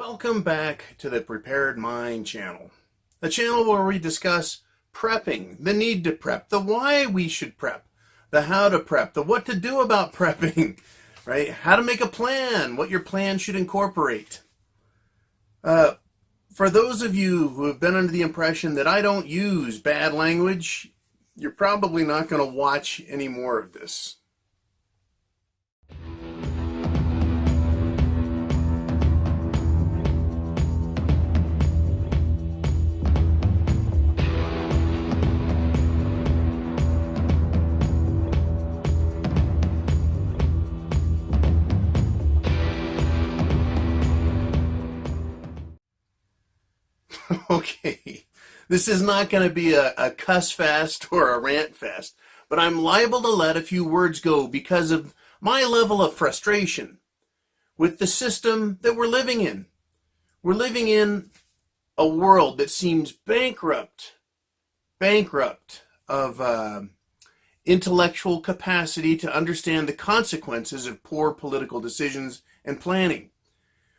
Welcome back to the Prepared Mind channel, a channel where we discuss prepping, the need to prep, the why we should prep, the how to prep, the what to do about prepping, right? How to make a plan, what your plan should incorporate. For those of you who have been under the impression that I don't use bad language, you're probably not going to watch any more of this. Okay, this is not going to be a cuss fest or a rant fest, but I'm liable to let a few words go because of my level of frustration with the system that we're living in. We're living in a world that seems bankrupt of intellectual capacity to understand the consequences of poor political decisions and planning.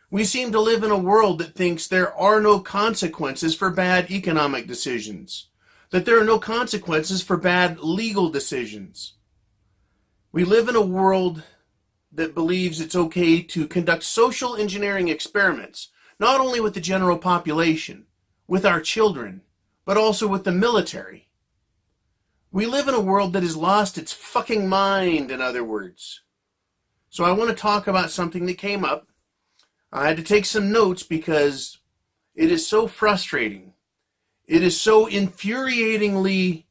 We seem to live in a world that thinks there are no consequences for bad economic decisions, that there are no consequences for bad legal decisions. We live in a world that believes it's okay to conduct social engineering experiments, not only with the general population, with our children, but also with the military. We live in a world that has lost its fucking mind, in other words. So I want to talk about something that came up. I had to take some notes because it is so frustrating. It is so infuriatingly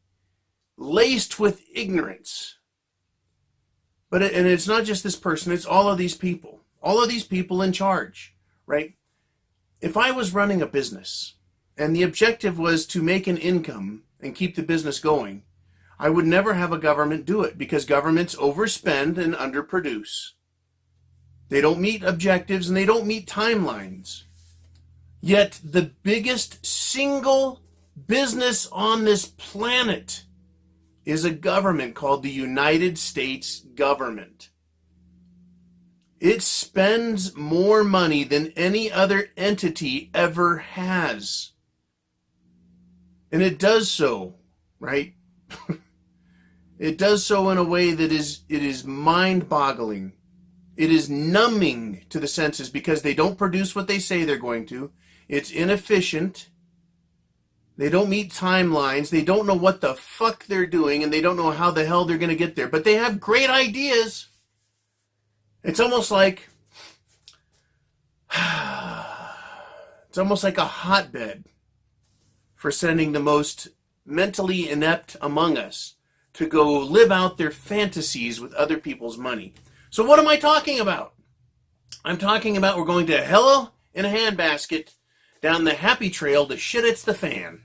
laced with ignorance. And it's not just this person, it's all of these people in charge, right? If I was running a business and the objective was to make an income and keep the business going, I would never have a government do it because governments overspend and underproduce. They don't meet objectives and they don't meet timelines. Yet the biggest single business on this planet is a government called the United States government. It spends more money than any other entity ever has. And it does so, right? It does so in a way that is mind-boggling. It is numbing to the senses because they don't produce what they say they're going to. It's inefficient. They don't meet timelines. They don't know what the fuck they're doing, and they don't know how the hell they're going to get there. But they have great ideas. It's almost like a hotbed for sending the most mentally inept among us to go live out their fantasies with other people's money. So what am I talking about? I'm talking about we're going to hell in a handbasket down the happy trail to shit it's the fan.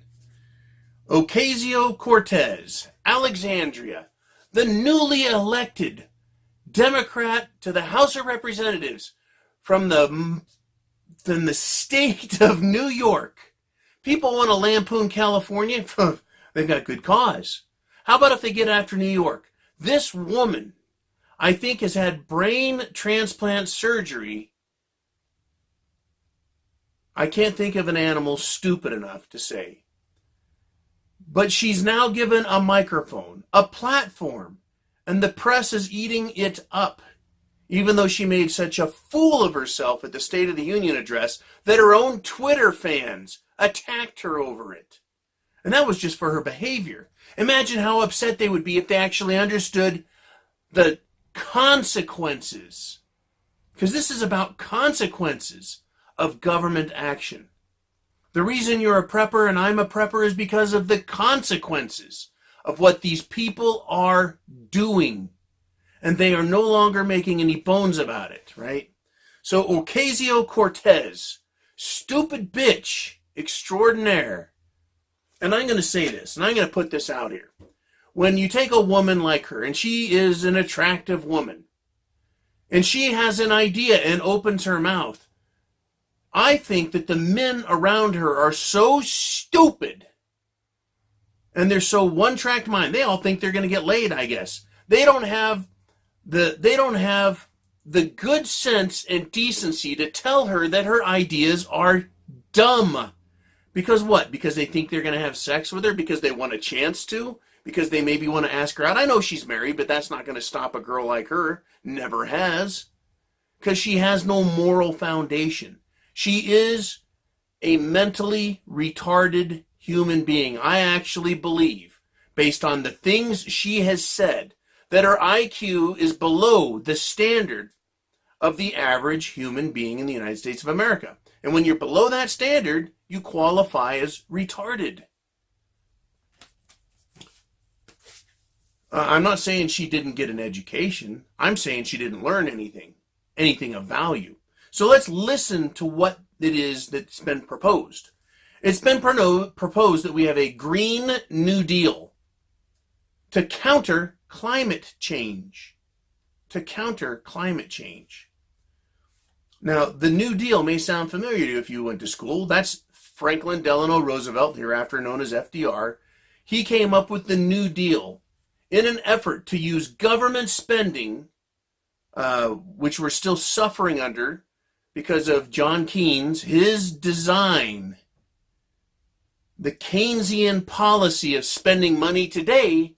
Ocasio-Cortez, Alexandria, the newly elected Democrat to the House of Representatives from the state of New York. People want to lampoon California. They've got good cause. How about if they get after New York? This woman, I think, has had brain transplant surgery. I can't think of an animal stupid enough to say. But she's now given a microphone, a platform, and the press is eating it up, even though she made such a fool of herself at the State of the Union address that her own Twitter fans attacked her over it. And that was just for her behavior. Imagine how upset they would be if they actually understood the consequences, because this is about consequences of government action. The reason you're a prepper and I'm a prepper is because of the consequences of what these people are doing, and they are no longer making any bones about it, right? So Ocasio-Cortez, stupid bitch extraordinaire, and I'm going to say this, and I'm going to put this out here. When you take a woman like her, and she is an attractive woman, and she has an idea and opens her mouth, I think that the men around her are so stupid, and they're so one-track mind. They all think they're going to get laid, I guess. They don't have the good sense and decency to tell her that her ideas are dumb. Because what? Because they think they're going to have sex with her? Because they want a chance to? Because they maybe want to ask her out? I know she's married, but that's not going to stop a girl like her. Never has. Because she has no moral foundation. She is a mentally retarded human being. I actually believe, based on the things she has said, that her IQ is below the standard of the average human being in the United States of America. And when you're below that standard, you qualify as retarded. I'm not saying she didn't get an education. I'm saying she didn't learn anything of value. So let's listen to what it is that's been proposed. It's been proposed that we have a Green New Deal to counter climate change. To counter climate change. Now, the New Deal may sound familiar to you if you went to school. That's Franklin Delano Roosevelt, hereafter known as FDR. He came up with the New Deal in an effort to use government spending, which we're still suffering under because of John Keynes, his design, the Keynesian policy of spending money today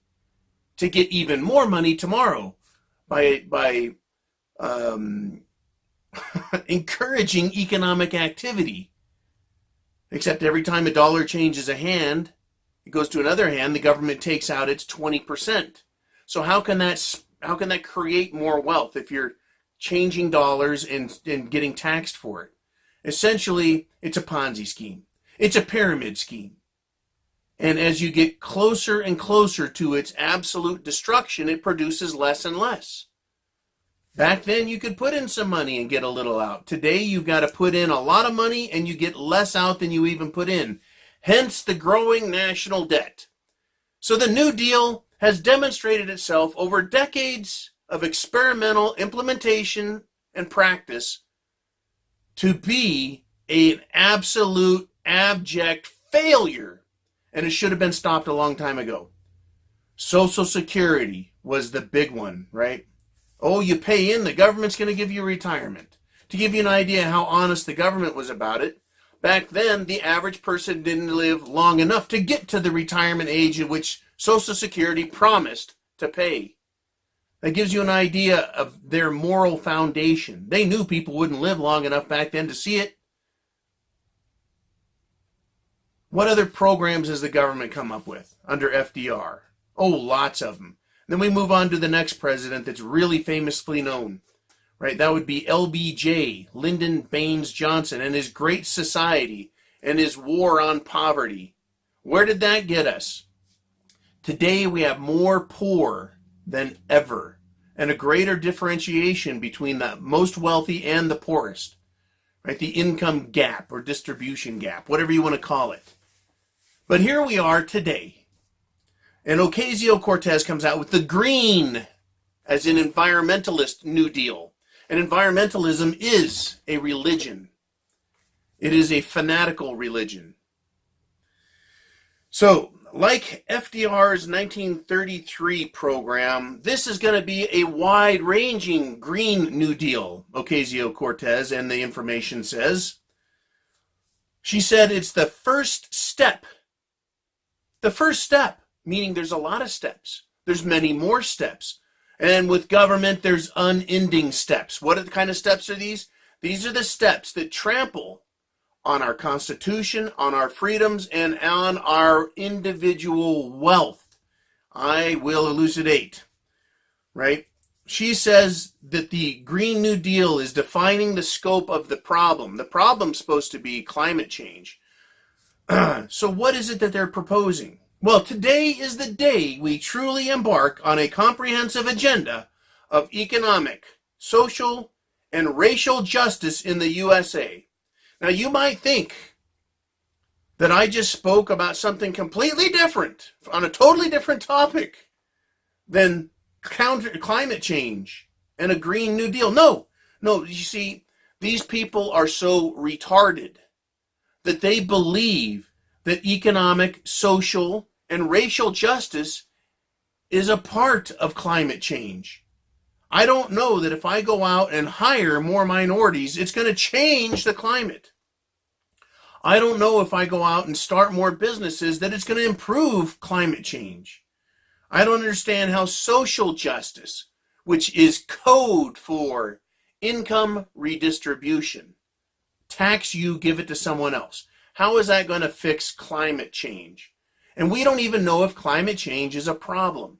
to get even more money tomorrow by encouraging economic activity. Except every time a dollar changes a hand, it goes to another hand, the government takes out its 20%. So how can that create more wealth if you're changing dollars and getting taxed for it? Essentially, it's a Ponzi scheme. It's a pyramid scheme. And as you get closer and closer to its absolute destruction, it produces less and less. Back then, you could put in some money and get a little out. Today, you've got to put in a lot of money and you get less out than you even put in. Hence the growing national debt. So the New Deal has demonstrated itself over decades of experimental implementation and practice to be an absolute abject failure. And it should have been stopped a long time ago. Social Security was the big one, right? Oh, you pay in, the government's going to give you retirement. To give you an idea how honest the government was about it, back then, the average person didn't live long enough to get to the retirement age at which Social Security promised to pay. That gives you an idea of their moral foundation. They knew people wouldn't live long enough back then to see it. What other programs has the government come up with under FDR? Oh, lots of them. Then we move on to the next president that's really famously known, right? That would be LBJ, Lyndon Baines Johnson, and his Great Society and his war on poverty. Where did that get us? Today we have more poor than ever and a greater differentiation between the most wealthy and the poorest, right? The income gap or distribution gap, whatever you want to call it. But here we are today. And Ocasio-Cortez comes out with the green, as in environmentalist New Deal. And environmentalism is a religion. It is a fanatical religion. So, like FDR's 1933 program, this is going to be a wide-ranging Green New Deal, Ocasio-Cortez, and the information says. She said it's the first step. The first step. Meaning there's a lot of steps. There's many more steps. And with government, there's unending steps. What kind of steps are these? These are the steps that trample on our Constitution, on our freedoms, and on our individual wealth. I will elucidate, right? She says that the Green New Deal is defining the scope of the problem. The problem's supposed to be climate change. So what is it that they're proposing? Well, today is the day we truly embark on a comprehensive agenda of economic, social, and racial justice in the USA. Now, you might think that I just spoke about something completely different, on a totally different topic than climate change and a Green New Deal. No, you see, these people are so retarded that they believe that economic, social, and racial justice is a part of climate change. I don't know that if I go out and hire more minorities, it's going to change the climate. I don't know if I go out and start more businesses that it's going to improve climate change. I don't understand how social justice, which is code for income redistribution, tax you, give it to someone else. How is that going to fix climate change? And we don't even know if climate change is a problem.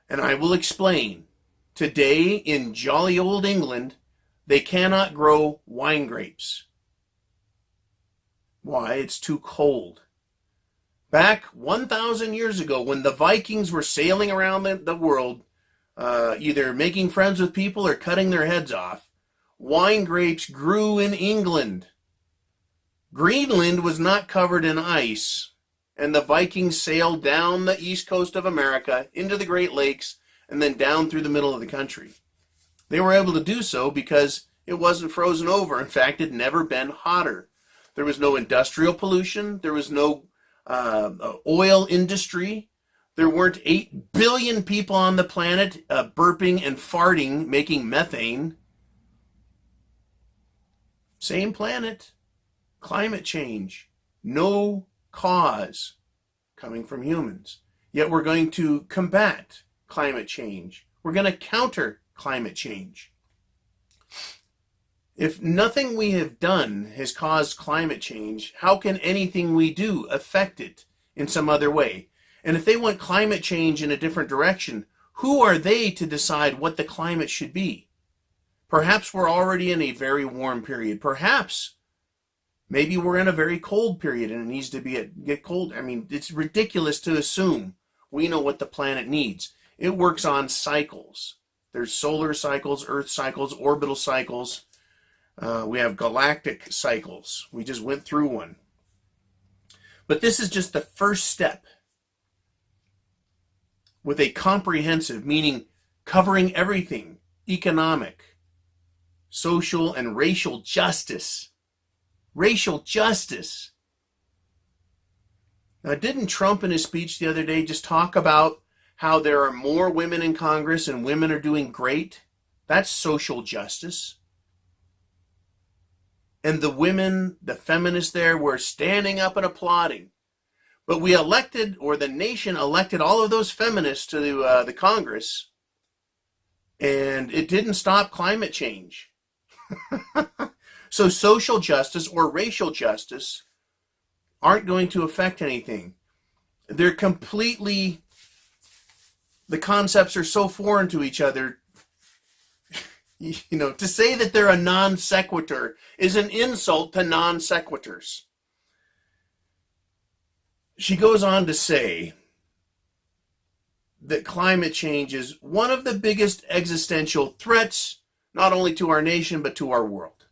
And I will explain. Today in jolly old England, they cannot grow wine grapes. Why? It's too cold. Back 1,000 years ago, when the Vikings were sailing around the world, either making friends with people or cutting their heads off, wine grapes grew in England. Greenland was not covered in ice, and the Vikings sailed down the east coast of America into the Great Lakes and then down through the middle of the country. They were able to do so because it wasn't frozen over. In fact, it had never been hotter. There was no industrial pollution. There was no oil industry. There weren't 8 billion people on the planet burping and farting, making methane. Same planet. Climate change. No cause coming from humans. Yet we're going to combat climate change. We're going to counter climate change. If nothing we have done has caused climate change, how can anything we do affect it in some other way? And if they want climate change in a different direction, who are they to decide what the climate should be? Perhaps we're already in a very warm period. Perhaps maybe we're in a very cold period and it needs to get cold. I mean, it's ridiculous to assume we know what the planet needs. It works on cycles. There's solar cycles, Earth cycles, orbital cycles. We have galactic cycles. We just went through one. But this is just the first step with a comprehensive, meaning covering everything, economic, social, and racial justice. Racial justice. Now, didn't Trump in his speech the other day just talk about how there are more women in Congress and women are doing great? That's social justice. And the women, the feminists there, were standing up and applauding. But we elected, or the nation elected, all of those feminists to the Congress, and it didn't stop climate change. So social justice or racial justice aren't going to affect anything. They're completely, the concepts are so foreign to each other. You know, to say that they're a non sequitur is an insult to non sequiturs. She goes on to say that climate change is one of the biggest existential threats, not only to our nation, but to our world.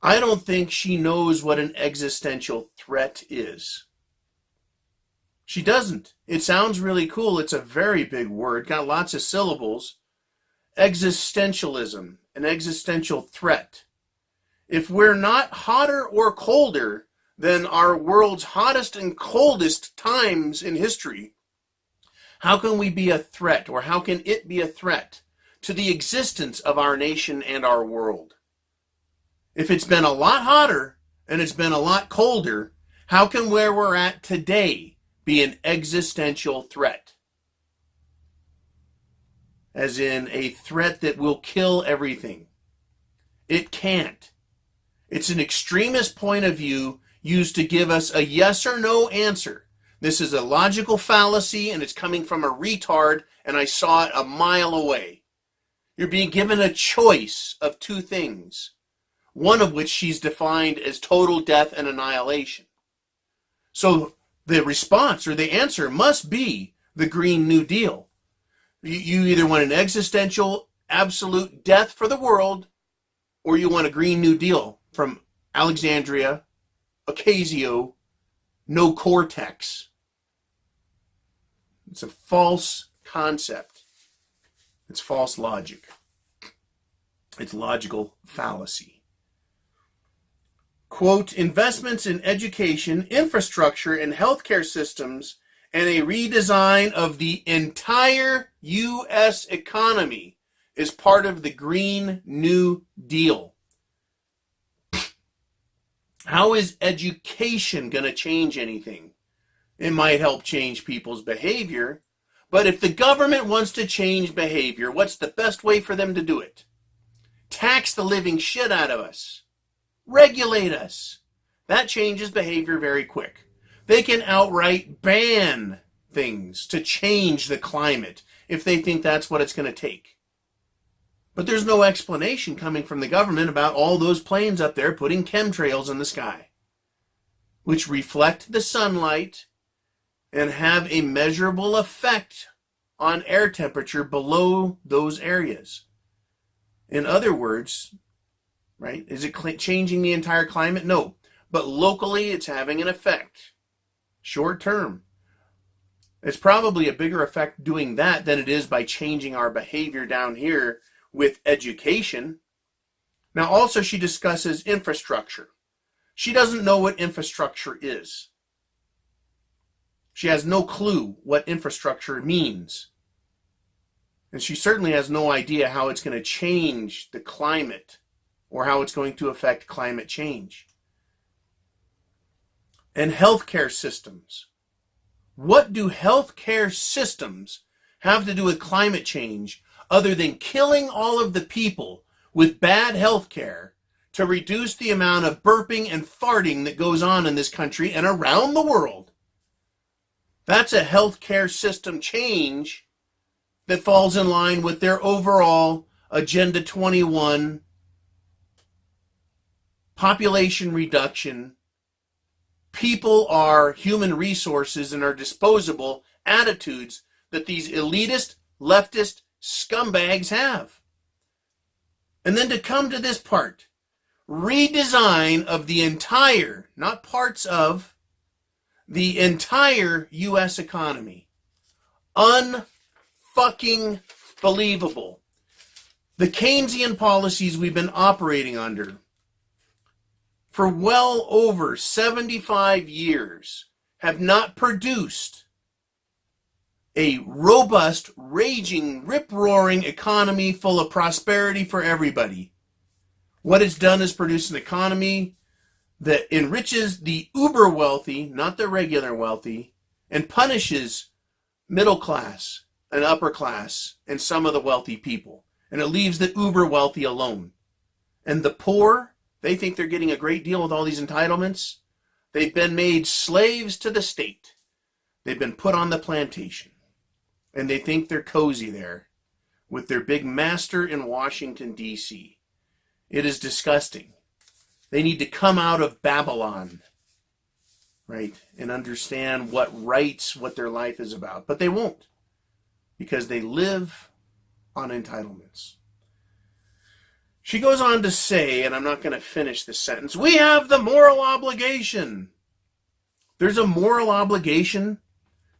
I don't think she knows what an existential threat is. She doesn't. It sounds really cool. It's a very big word, got lots of syllables. Existentialism, an existential threat. If we're not hotter or colder than our world's hottest and coldest times in history, how can we be a threat, or how can it be a threat to the existence of our nation and our world? If it's been a lot hotter and it's been a lot colder, how can where we're at today be an existential threat? As in a threat that will kill everything. It can't. It's an extremist point of view used to give us a yes or no answer. This is a logical fallacy, and it's coming from a retard, and I saw it a mile away. You're being given a choice of two things, one of which she's defined as total death and annihilation. So the response or the answer must be the Green New Deal. You either want an existential, absolute death for the world, or you want a Green New Deal from Alexandria, Ocasio, no cortex. It's a false concept. It's false logic. It's logical fallacy. Quote, investments in education, infrastructure, and healthcare systems, and a redesign of the entire U.S. economy is part of the Green New Deal. How is education going to change anything? It might help change people's behavior, but if the government wants to change behavior, what's the best way for them to do it? Tax the living shit out of us. Regulate us. That changes behavior very quick. They can outright ban things to change the climate if they think that's what it's going to take. But there's no explanation coming from the government about all those planes up there putting chemtrails in the sky, which reflect the sunlight and have a measurable effect on air temperature below those areas. In other words, right, is it changing the entire climate? No. But locally, it's having an effect. Short term. It's probably a bigger effect doing that than it is by changing our behavior down here with education. Now, also, she discusses infrastructure. She doesn't know what infrastructure is. She has no clue what infrastructure means. And she certainly has no idea how it's going to change the climate or how it's going to affect climate change. And healthcare systems. What do healthcare systems have to do with climate change other than killing all of the people with bad healthcare to reduce the amount of burping and farting that goes on in this country and around the world? That's a healthcare system change that falls in line with their overall Agenda 21 population reduction. People are human resources and are disposable attitudes that these elitist, leftist scumbags have. And then to come to this part, redesign of the entire, not parts of, the entire U.S. economy. Unfucking believable. The Keynesian policies we've been operating under for well over 75 years have not produced a robust, raging, rip-roaring economy full of prosperity for everybody. What it's done is produce an economy that enriches the uber wealthy, not the regular wealthy, and punishes middle class and upper class and some of the wealthy people. And it leaves the uber wealthy alone. And the poor, they think they're getting a great deal with all these entitlements. They've been made slaves to the state. They've been put on the plantation. And they think they're cozy there with their big master in Washington, D.C. It is disgusting. They need to come out of Babylon, right, and understand what their life is about. But they won't, because they live on entitlements. She goes on to say, and I'm not going to finish this sentence, we have the moral obligation. There's a moral obligation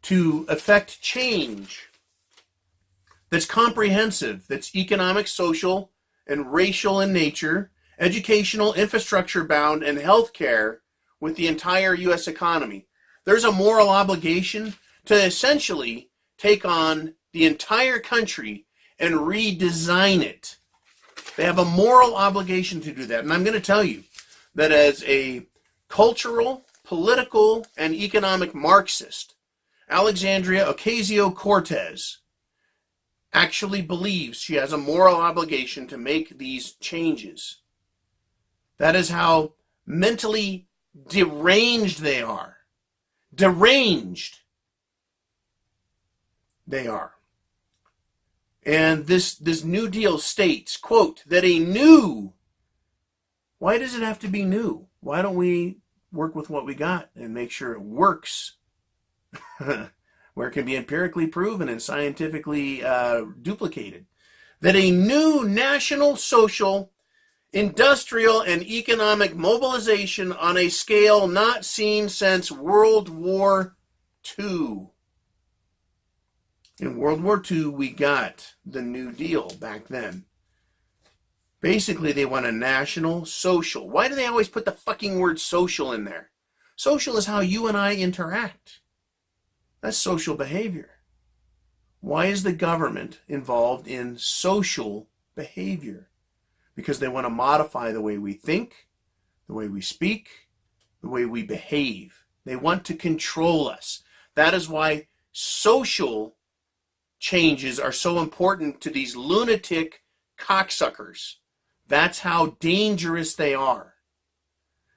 to effect change that's comprehensive, that's economic, social, and racial in nature, educational, infrastructure bound, and healthcare with the entire U.S. economy. There's a moral obligation to essentially take on the entire country and redesign it. They have a moral obligation to do that. And I'm going to tell you that as a cultural, political, and economic Marxist, Alexandria Ocasio-Cortez actually believes she has a moral obligation to make these changes. That is how mentally deranged they are. Deranged they are. And this New Deal states, quote, that a new, why does it have to be new? Why don't we work with what we got and make sure it works where it can be empirically proven and scientifically duplicated? That a new national, social, industrial, and economic mobilization on a scale not seen since World War II. In World War II, we got the New Deal back then. Basically, they want a national, social. Why do they always put the fucking word social in there? Social is how you and I interact. That's social behavior. Why is the government involved in social behavior? Because they want to modify the way we think, the way we speak, the way we behave. They want to control us. That is why social changes are so important to these lunatic cocksuckers. That's how dangerous they are.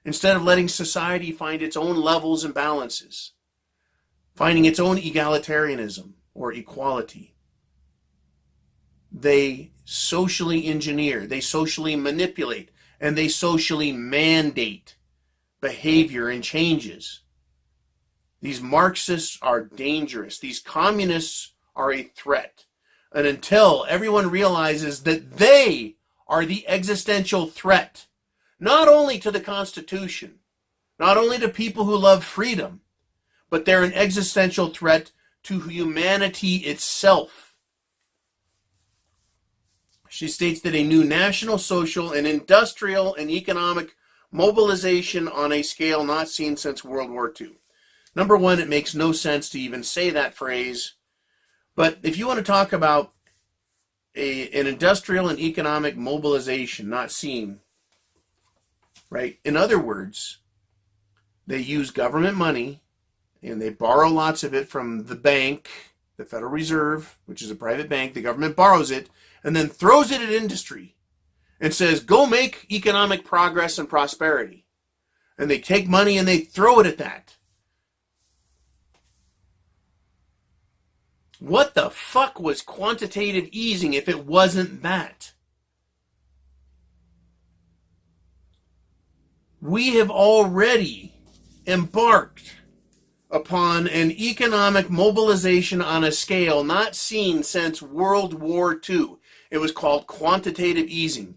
Instead of letting society find its own levels and balances, finding its own egalitarianism or equality, they socially engineer, they socially manipulate, and they socially mandate behavior and changes. These Marxists are dangerous. These communists are a threat. And until everyone realizes that they are the existential threat, not only to the Constitution, not only to people who love freedom, but they're an existential threat to humanity itself. She states that a new national, social, and industrial and economic mobilization on a scale not seen since World War II. Number one, it makes no sense to even say that phrase. But if you want to talk about an industrial and economic mobilization not seen, right? In other words, they use government money and they borrow lots of it from the bank, the Federal Reserve, which is a private bank. The government borrows it and then throws it at industry and says, go make economic progress and prosperity. And they take money and they throw it at that. What the fuck was quantitative easing if it wasn't that? We have already embarked upon an economic mobilization on a scale not seen since World War II. It was called quantitative easing.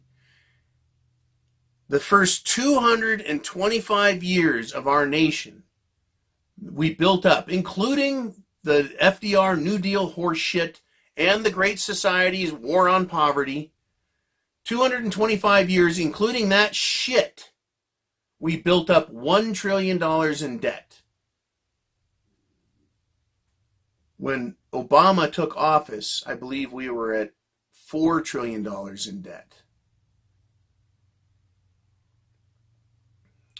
The first 225 years of our nation, we built up, including the FDR New Deal horse shit and the Great Society's war on poverty. 225 years, including that shit, we built up $1 trillion in debt. When Obama took office, I believe we were at $4 trillion in debt.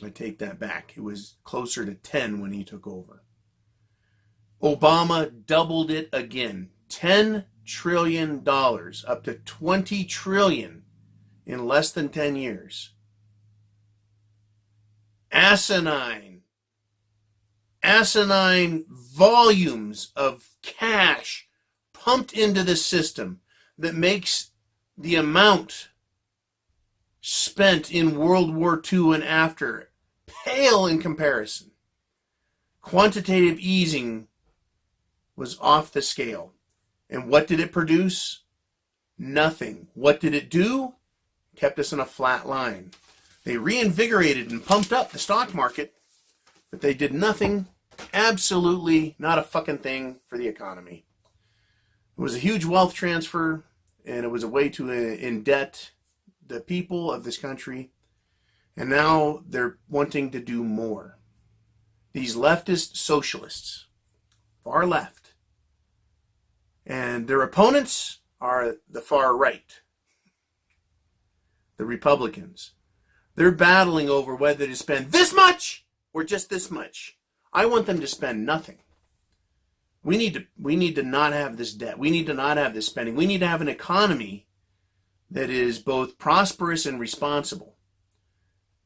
I take that back. It was closer to 10 when he took over. Obama doubled it again. $10 trillion up to $20 trillion in less than 10 years. Asinine volumes of cash pumped into the system that makes the amount spent in World War II and after pale in comparison. Quantitative easing was off the scale. And what did it produce? Nothing. What did it do? Kept us in a flat line. They reinvigorated and pumped up the stock market, but they did nothing, absolutely not a fucking thing for the economy. It was a huge wealth transfer, and it was a way to indebt the people of this country. And now they're wanting to do more. These leftist socialists, far left, and their opponents are the far right, the Republicans. They're battling over whether to spend this much or just this much. I want them to spend nothing. We need to not have this debt. We need to not have this spending. We need to have an economy that is both prosperous and responsible.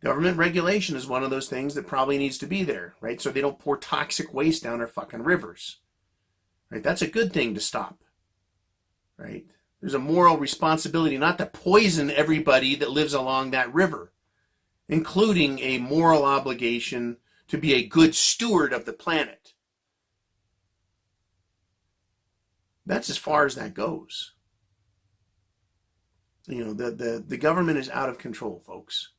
Government regulation is one of those things that probably needs to be there, right? So they don't pour toxic waste down our fucking rivers. Right? That's a good thing to stop. Right? There's a moral responsibility not to poison everybody that lives along that river, including a moral obligation to be a good steward of the planet. That's as far as that goes. You know, the government is out of control, folks.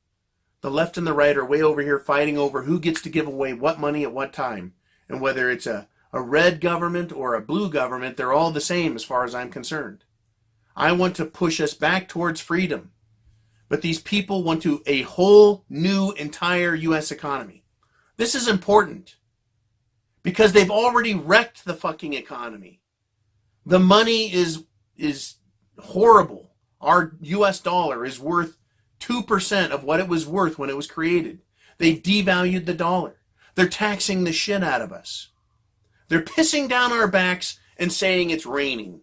The left and the right are way over here fighting over who gets to give away what money at what time. And whether it's a red government or a blue government, they're all the same as far as I'm concerned. I want to push us back towards freedom. But these people want to a whole new entire U.S. economy. This is important because they've already wrecked the fucking economy. The money is horrible. Our US dollar is worth 2% of what it was worth when it was created. They've devalued the dollar. They're taxing the shit out of us. They're pissing down our backs and saying it's raining.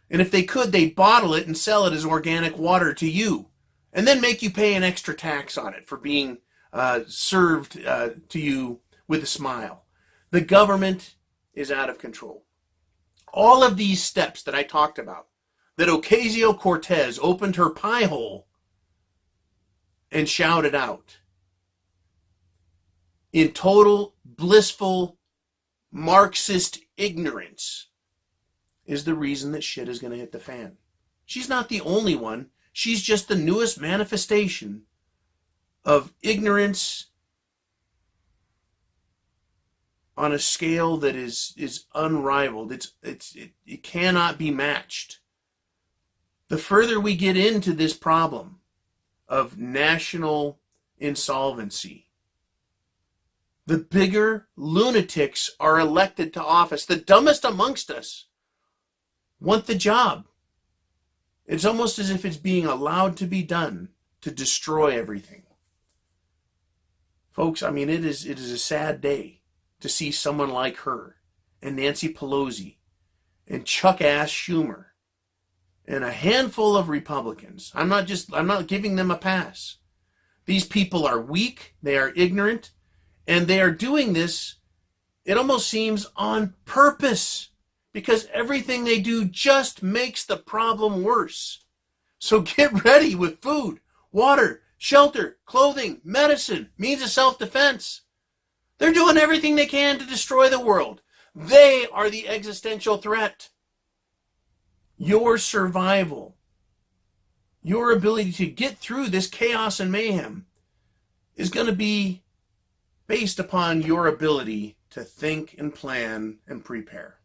And if they could, they'd bottle it and sell it as organic water to you, and then make you pay an extra tax on it for being served to you with a smile. The government is out of control. All of these steps that I talked about, that Ocasio-Cortez opened her pie hole and shouted out in total blissful Marxist ignorance, is the reason that shit is going to hit the fan. She's not the only one. She's just the newest manifestation of ignorance on a scale that is unrivaled. It cannot be matched. The further we get into this problem of national insolvency, the bigger lunatics are elected to office. The dumbest amongst us want the job. It's almost as if it's being allowed to be done to destroy everything. Folks, I mean, it is a sad day to see someone like her and Nancy Pelosi and Chuck-ass Schumer and a handful of Republicans. I'm not giving them a pass. These people are weak, they are ignorant, and they are doing this, it almost seems, on purpose, because everything they do just makes the problem worse. So get ready with food, water, shelter, clothing, medicine, means of self-defense. They're doing everything they can to destroy the world. They are the existential threat. Your survival, your ability to get through this chaos and mayhem is going to be based upon your ability to think and plan and prepare.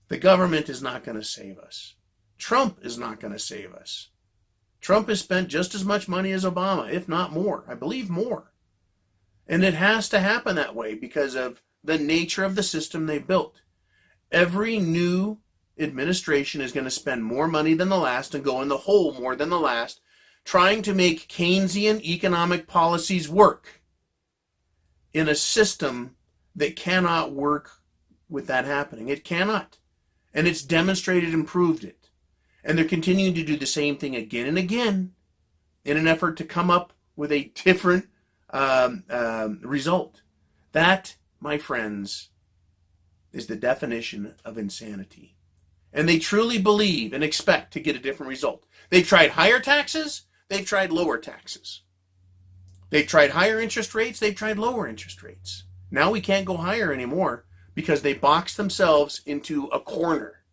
The government is not going to save us. Trump is not going to save us. Trump has spent just as much money as Obama, if not more. I believe more. And it has to happen that way because of the nature of the system they built. Every new administration is going to spend more money than the last and go in the hole more than the last, trying to make Keynesian economic policies work in a system that cannot work with that happening. It cannot. And it's demonstrated and proved it. And they're continuing to do the same thing again and again in an effort to come up with a different result. That, my friends, is the definition of insanity. And they truly believe and expect to get a different result. They've tried higher taxes, they've tried lower taxes. They've tried higher interest rates, they've tried lower interest rates. Now we can't go higher anymore because they boxed themselves into a corner.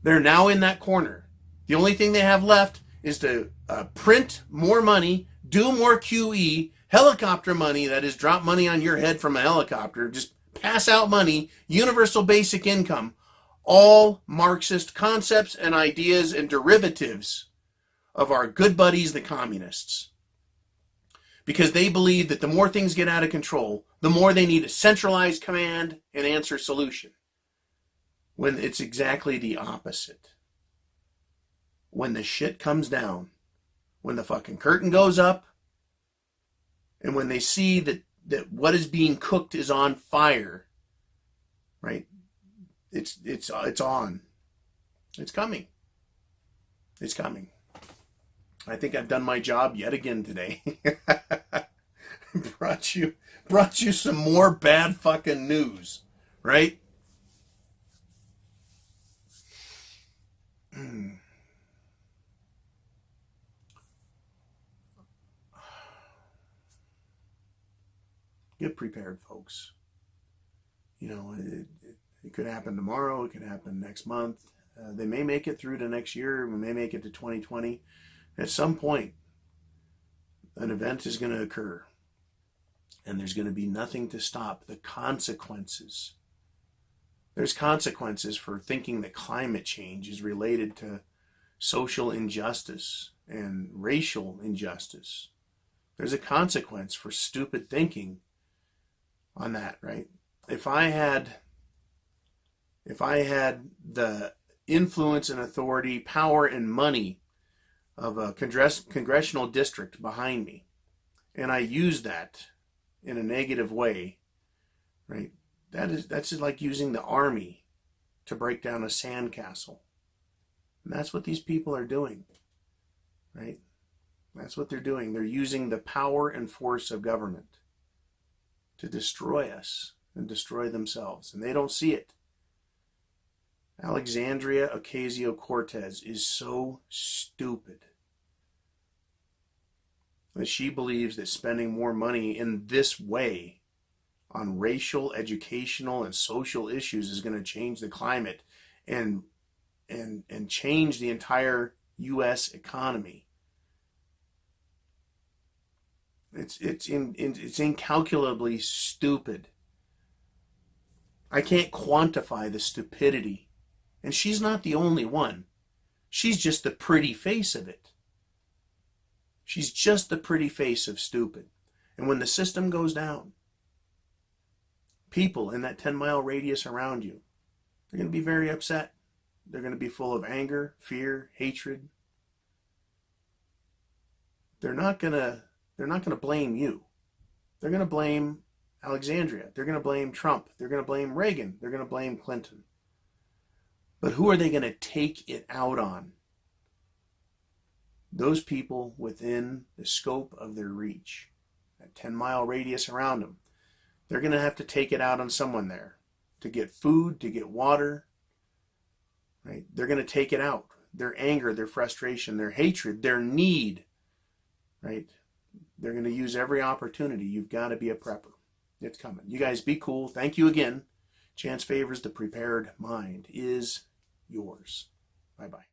They're now in that corner. The only thing they have left is to print more money, do more QE, helicopter money, that is, drop money on your head from a helicopter, just pass out money, universal basic income, all Marxist concepts and ideas and derivatives of our good buddies, the communists. Because they believe that the more things get out of control, the more they need a centralized command and answer solution. When it's exactly the opposite. When the shit comes down, when the fucking curtain goes up, and when they see that what is being cooked is on fire, right? It's on. It's coming. It's coming. I think I've done my job yet again today. brought you some more bad fucking news, right? Get prepared, folks. You know, it could happen tomorrow. It could happen next month. They may make it through to next year. We may make it to 2020. At some point, an event is going to occur. And there's going to be nothing to stop the consequences. There's consequences for thinking that climate change is related to social injustice and racial injustice. There's a consequence for stupid thinking on that, right? If I had the influence and authority, power and money of a congressional district behind me, and I use that in a negative way, right? That's just like using the army to break down a sandcastle. And that's what these people are doing, right? That's what they're doing. They're using the power and force of government to destroy us and destroy themselves. And they don't see it. Alexandria Ocasio-Cortez is so stupid that she believes that spending more money in this way on racial, educational, and social issues is going to change the climate and change the entire U.S. economy. It's incalculably stupid. I can't quantify the stupidity. And she's not the only one. She's just the pretty face of it. She's just the pretty face of stupid. And when the system goes down, people in that 10-mile radius around you, they're going to be very upset. They're going to be full of anger, fear, hatred. They're not going to blame you. They're going to blame Alexandria. They're going to blame Trump. They're going to blame Reagan. They're going to blame Clinton. But who are they going to take it out on? Those people within the scope of their reach, that 10-mile radius around them. They're going to have to take it out on someone there to get food, to get water. Right? They're going to take it out. Their anger, their frustration, their hatred, their need. Right? They're going to use every opportunity. You've got to be a prepper. It's coming. You guys be cool. Thank you again. Chance favors the prepared mind is yours. Bye-bye.